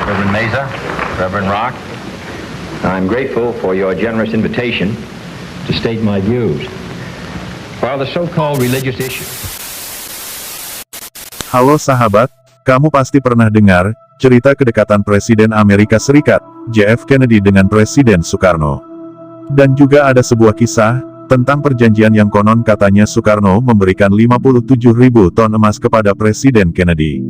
Reverend Mesa, Reverend Rock, I'm grateful for your generous invitation to state my views. While the so-called religious issue. Halo sahabat, kamu pasti pernah dengar cerita kedekatan Presiden Amerika Serikat, JF Kennedy dengan Presiden Soekarno. Dan juga ada sebuah kisah tentang perjanjian yang konon katanya Soekarno memberikan 57.000 ton emas kepada Presiden Kennedy.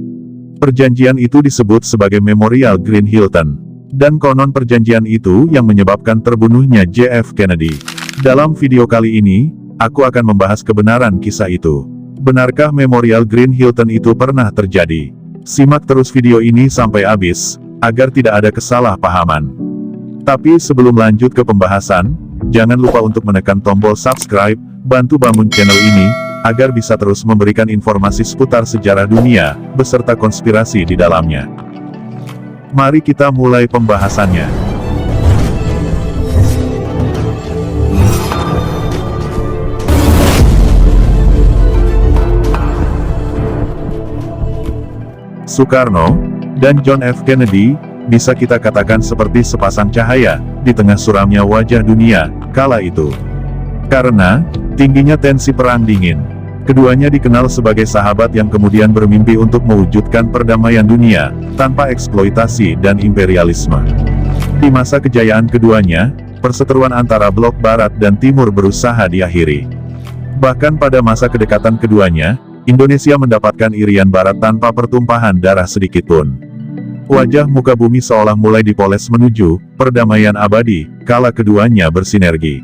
Perjanjian itu disebut sebagai Memorial Green Hilton. Dan konon perjanjian itu yang menyebabkan terbunuhnya JF Kennedy. Dalam video kali ini, aku akan membahas kebenaran kisah itu. Benarkah Memorial Green Hilton itu pernah terjadi? Simak terus video ini sampai habis, agar tidak ada kesalahpahaman. Tapi sebelum lanjut ke pembahasan, jangan lupa untuk menekan tombol subscribe, bantu bangun channel ini, agar bisa terus memberikan informasi seputar sejarah dunia, beserta konspirasi di dalamnya. Mari kita mulai pembahasannya. Soekarno dan John F. Kennedy bisa kita katakan seperti sepasang cahaya di tengah suramnya wajah dunia kala itu. Karena tingginya tensi perang dingin, keduanya dikenal sebagai sahabat yang kemudian bermimpi untuk mewujudkan perdamaian dunia tanpa eksploitasi dan imperialisme. Di masa kejayaan keduanya, perseteruan antara blok barat dan timur berusaha diakhiri. Bahkan pada masa kedekatan keduanya, Indonesia mendapatkan irian barat tanpa pertumpahan darah sedikitpun. Wajah muka bumi seolah mulai dipoles menuju perdamaian abadi kala keduanya bersinergi.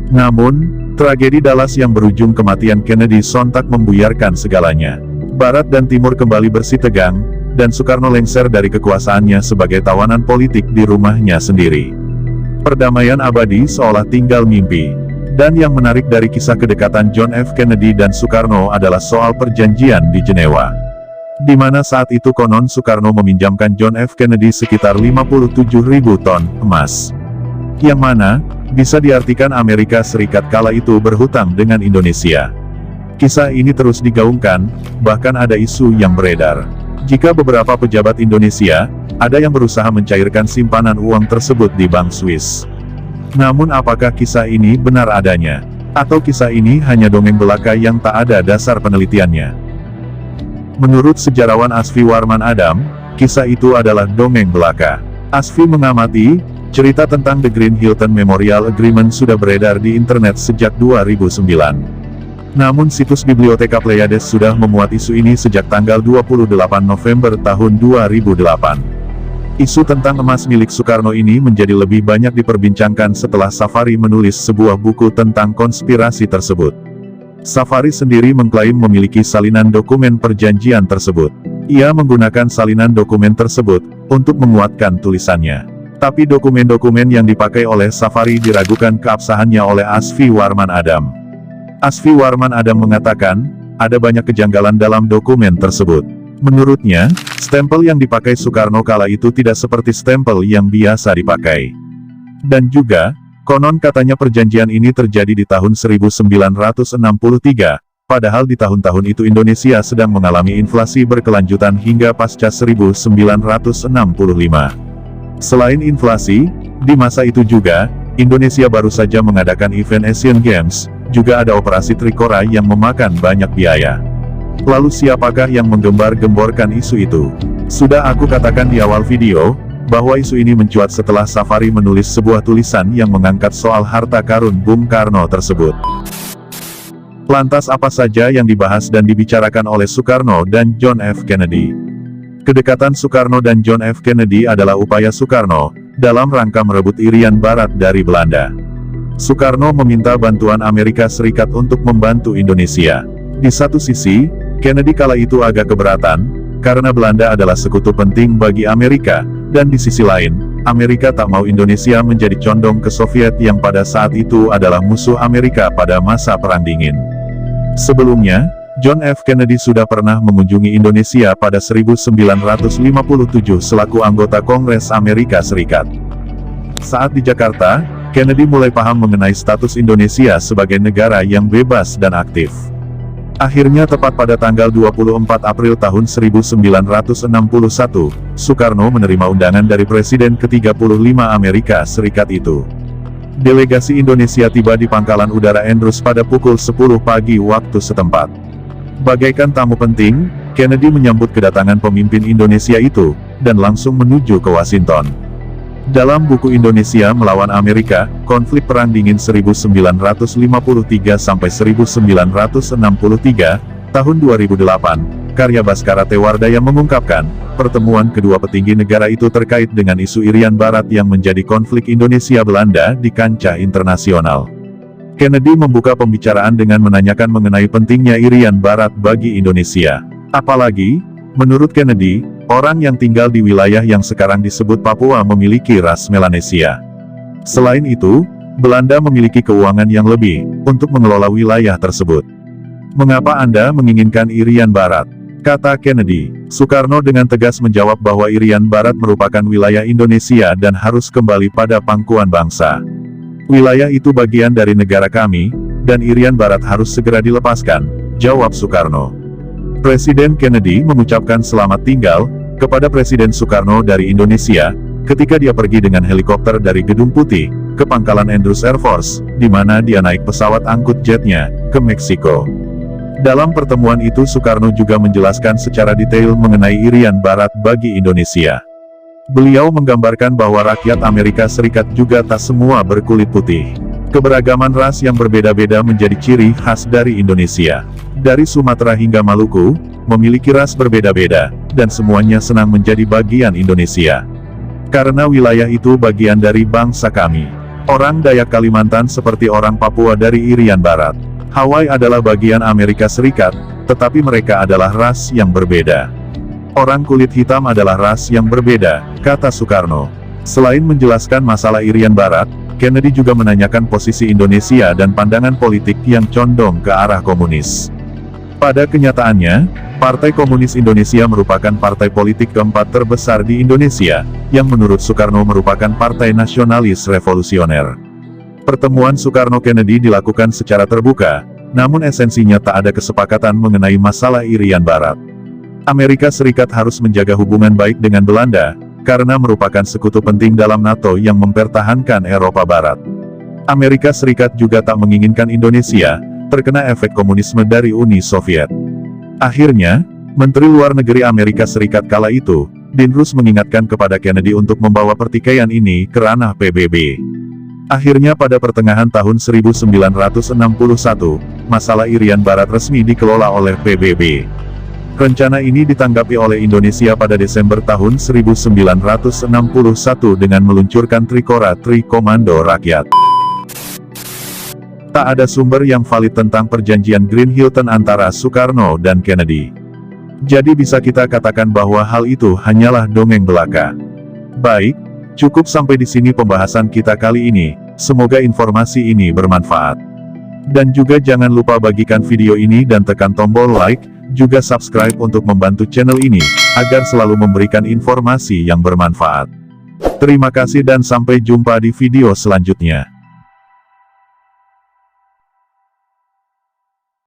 Namun, tragedi Dallas yang berujung kematian Kennedy sontak membuyarkan segalanya. Barat dan Timur kembali bersitegang, dan Soekarno lengser dari kekuasaannya sebagai tawanan politik di rumahnya sendiri. Perdamaian abadi seolah tinggal mimpi. Dan yang menarik dari kisah kedekatan John F. Kennedy dan Soekarno adalah soal perjanjian di Jenewa. Di mana saat itu konon Soekarno meminjamkan John F. Kennedy sekitar 57.000 ton emas. Yang mana bisa diartikan Amerika Serikat kala itu berhutang dengan Indonesia. Kisah ini terus digaungkan, bahkan ada isu yang beredar. Jika beberapa pejabat Indonesia, ada yang berusaha mencairkan simpanan uang tersebut di Bank Swiss. Namun apakah kisah ini benar adanya? Atau kisah ini hanya dongeng belaka yang tak ada dasar penelitiannya? Menurut sejarawan Asfi Warman Adam, kisah itu adalah dongeng belaka. Asfi mengamati, cerita tentang The Green Hilton Memorial Agreement sudah beredar di internet sejak 2009. Namun situs Biblioteka Pleiades sudah memuat isu ini sejak tanggal 28 November tahun 2008. Isu tentang emas milik Soekarno ini menjadi lebih banyak diperbincangkan setelah Safari menulis sebuah buku tentang konspirasi tersebut. Safari sendiri mengklaim memiliki salinan dokumen perjanjian tersebut. Ia menggunakan salinan dokumen tersebut untuk menguatkan tulisannya. Tapi dokumen-dokumen yang dipakai oleh Safari diragukan keabsahannya oleh Asfi Warman Adam. Asfi Warman Adam mengatakan, ada banyak kejanggalan dalam dokumen tersebut. Menurutnya, stempel yang dipakai Soekarno kala itu tidak seperti stempel yang biasa dipakai. Dan juga, konon katanya perjanjian ini terjadi di tahun 1963, padahal di tahun-tahun itu Indonesia sedang mengalami inflasi berkelanjutan hingga pasca 1965. Selain inflasi, di masa itu juga, Indonesia baru saja mengadakan event Asian Games, juga ada operasi Trikora yang memakan banyak biaya. Lalu siapakah yang menggembar-gemborkan isu itu? Sudah aku katakan di awal video, bahwa isu ini mencuat setelah Safari menulis sebuah tulisan yang mengangkat soal harta karun Bung Karno tersebut. Lantas apa saja yang dibahas dan dibicarakan oleh Soekarno dan John F. Kennedy? Kedekatan Soekarno dan John F. Kennedy adalah upaya Soekarno dalam rangka merebut irian barat dari Belanda. Soekarno meminta bantuan Amerika Serikat untuk membantu Indonesia. Di satu sisi, Kennedy kala itu agak keberatan, karena Belanda adalah sekutu penting bagi Amerika, dan di sisi lain, Amerika tak mau Indonesia menjadi condong ke Soviet yang pada saat itu adalah musuh Amerika pada masa Perang Dingin. Sebelumnya, John F. Kennedy sudah pernah mengunjungi Indonesia pada 1957 selaku anggota Kongres Amerika Serikat. Saat di Jakarta, Kennedy mulai paham mengenai status Indonesia sebagai negara yang bebas dan aktif. Akhirnya tepat pada tanggal 24 April tahun 1961, Soekarno menerima undangan dari Presiden ke-35 Amerika Serikat itu. Delegasi Indonesia tiba di Pangkalan Udara Andrews pada pukul 10 pagi waktu setempat. Bagaikan tamu penting, Kennedy menyambut kedatangan pemimpin Indonesia itu, dan langsung menuju ke Washington. Dalam buku Indonesia Melawan Amerika, Konflik Perang Dingin 1953–1963, tahun 2008, karya Baskara Tewardaya mengungkapkan, pertemuan kedua petinggi negara itu terkait dengan isu Irian Barat yang menjadi konflik Indonesia-Belanda di kancah internasional. Kennedy membuka pembicaraan dengan menanyakan mengenai pentingnya Irian Barat bagi Indonesia. Apalagi, menurut Kennedy, orang yang tinggal di wilayah yang sekarang disebut Papua memiliki ras Melanesia. Selain itu, Belanda memiliki keuangan yang lebih untuk mengelola wilayah tersebut. Mengapa Anda menginginkan Irian Barat? Kata Kennedy. Soekarno dengan tegas menjawab bahwa Irian Barat merupakan wilayah Indonesia dan harus kembali pada pangkuan bangsa. Wilayah itu bagian dari negara kami, dan Irian Barat harus segera dilepaskan, jawab Soekarno. Presiden Kennedy mengucapkan selamat tinggal kepada Presiden Soekarno dari Indonesia, ketika dia pergi dengan helikopter dari Gedung Putih ke Pangkalan Andrews Air Force, di mana dia naik pesawat angkut jetnya ke Meksiko. Dalam pertemuan itu Soekarno juga menjelaskan secara detail mengenai Irian Barat bagi Indonesia. Beliau menggambarkan bahwa rakyat Amerika Serikat juga tak semua berkulit putih. Keberagaman ras yang berbeda-beda menjadi ciri khas dari Indonesia. Dari Sumatera hingga Maluku, memiliki ras berbeda-beda, dan semuanya senang menjadi bagian Indonesia. Karena wilayah itu bagian dari bangsa kami. Orang Dayak Kalimantan seperti orang Papua dari Irian Barat. Hawaii adalah bagian Amerika Serikat, tetapi mereka adalah ras yang berbeda. Orang kulit hitam adalah ras yang berbeda, kata Soekarno. Selain menjelaskan masalah Irian Barat, Kennedy juga menanyakan posisi Indonesia dan pandangan politik yang condong ke arah komunis. Pada kenyataannya, Partai Komunis Indonesia merupakan partai politik keempat terbesar di Indonesia, yang menurut Soekarno merupakan partai nasionalis revolusioner. Pertemuan Soekarno-Kennedy dilakukan secara terbuka, namun esensinya tak ada kesepakatan mengenai masalah Irian Barat. Amerika Serikat harus menjaga hubungan baik dengan Belanda, karena merupakan sekutu penting dalam NATO yang mempertahankan Eropa Barat. Amerika Serikat juga tak menginginkan Indonesia terkena efek komunisme dari Uni Soviet. Akhirnya, Menteri Luar Negeri Amerika Serikat kala itu, Dean Rusk mengingatkan kepada Kennedy untuk membawa pertikaian ini ke ranah PBB. Akhirnya pada pertengahan tahun 1961, masalah Irian Barat resmi dikelola oleh PBB. Rencana ini ditanggapi oleh Indonesia pada Desember tahun 1961 dengan meluncurkan Trikora Tri Komando Rakyat. Tak ada sumber yang valid tentang perjanjian Green Hilton antara Soekarno dan Kennedy. Jadi bisa kita katakan bahwa hal itu hanyalah dongeng belaka. Baik, cukup sampai di sini pembahasan kita kali ini. Semoga informasi ini bermanfaat. Dan juga jangan lupa bagikan video ini dan tekan tombol like, juga subscribe untuk membantu channel ini, agar selalu memberikan informasi yang bermanfaat. Terima kasih dan sampai jumpa di video selanjutnya.